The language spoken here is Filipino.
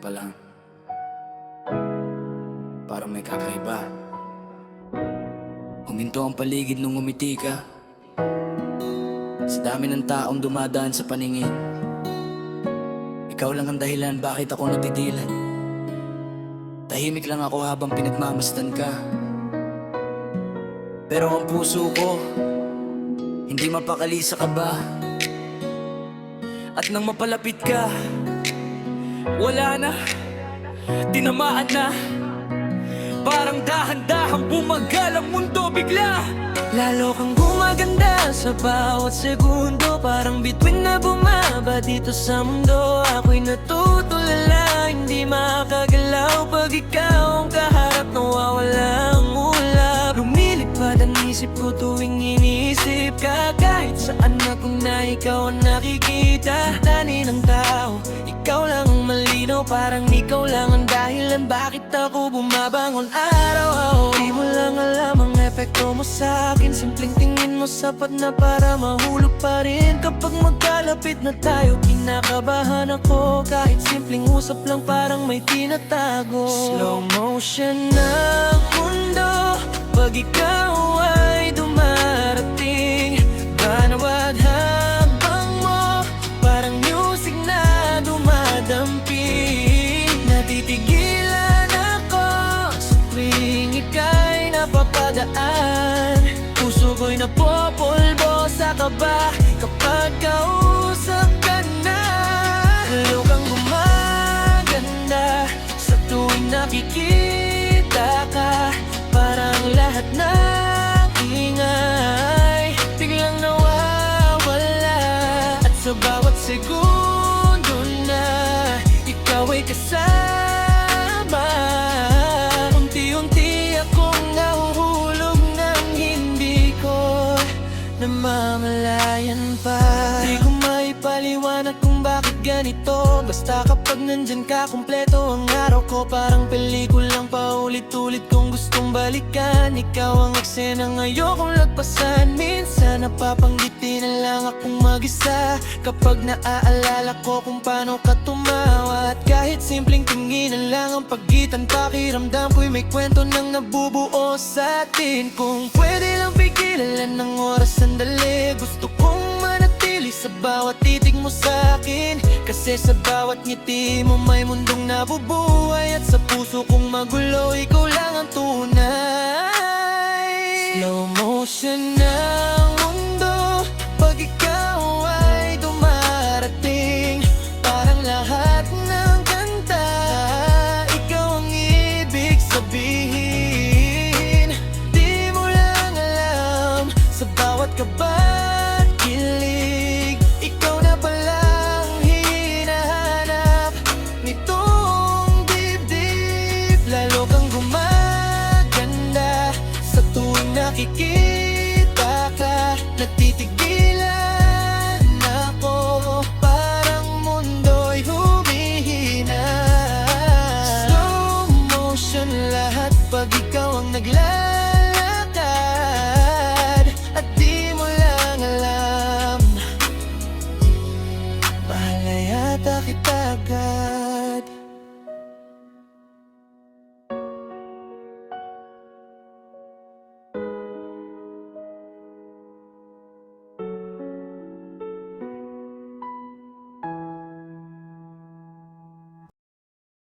pa lang, parang may kakaiba. Huminto ang paligid nung umiti ka. Sa dami ng taong dumadaan sa paningin, ikaw lang ang dahilan bakit ako natigilan. Tahimik lang ako habang pinagmamasdan ka. Pero ang puso ko hindi mapakali sa kaba. At nang mapalapit ka, wala na, tinamaan na. Parang dahan-dahang bumagal ang mundo bigla. Lalo kang gumaganda sa bawat segundo. Parang bituin na bumaba dito sa mundo. Ako'y natutulala, hindi makagalaw. Pag ikaw ang kaharap, nawawala ang ulap. Lumilipad ang isip ko tuwing iniisip ka. Kahit saan ako na ikaw ang nakikita. Tani ng tao, ikaw lang ang malinaw. Parang ikaw lang ang dahilan bakit ako bumabangon araw. Di mo lang alam ang epekto mo sa akin. Simpleng tingin mo sapat na para mahulog pa rin. Kapag magkalapit na tayo, kinakabahan ako. Kahit simpleng usap lang parang may tinatago. Slow motion ng mundo pag ikaw ay dumarating. Banawad habang mo, parang music na dumadamping. Natitigilan ako sa tuwing ika'y napapadaan. Puso ko'y napopolvo sa kaba kapag kausap ka na. Lalo kang gumaganda sa tuwing nakikita ka. Parang lahat ng ingay biglang nawawala. At sa bawat segundo na ikaw ay kasama, unti-unti akong nahuhulog ng hindi ko namamalayan pa. Di ko maipaliwanag kung bakit ganito. Basta kapag nandyan ka, kompleto ang araw ko. Parang pelikulang paulit-ulit kong gustong balikan. Ikaw ang eksenang ayokong lagpasan. Minsan napapanggiti na lang akong mag-isa kapag naaalala ko kung paano ka tumawa. At kahit simpleng tingin na lang ang pagitan, pakiramdam ko'y may kwento nang nabubuo sa atin. Kung pwede lang pigilan ng oras sandali, gusto kong manatili sa bawat titig mo sa akin. Kasi sa bawat ngiti mo may mundong nabubuhay. At sa puso kong magulo, ikaw lang ang tunay. Slow motion na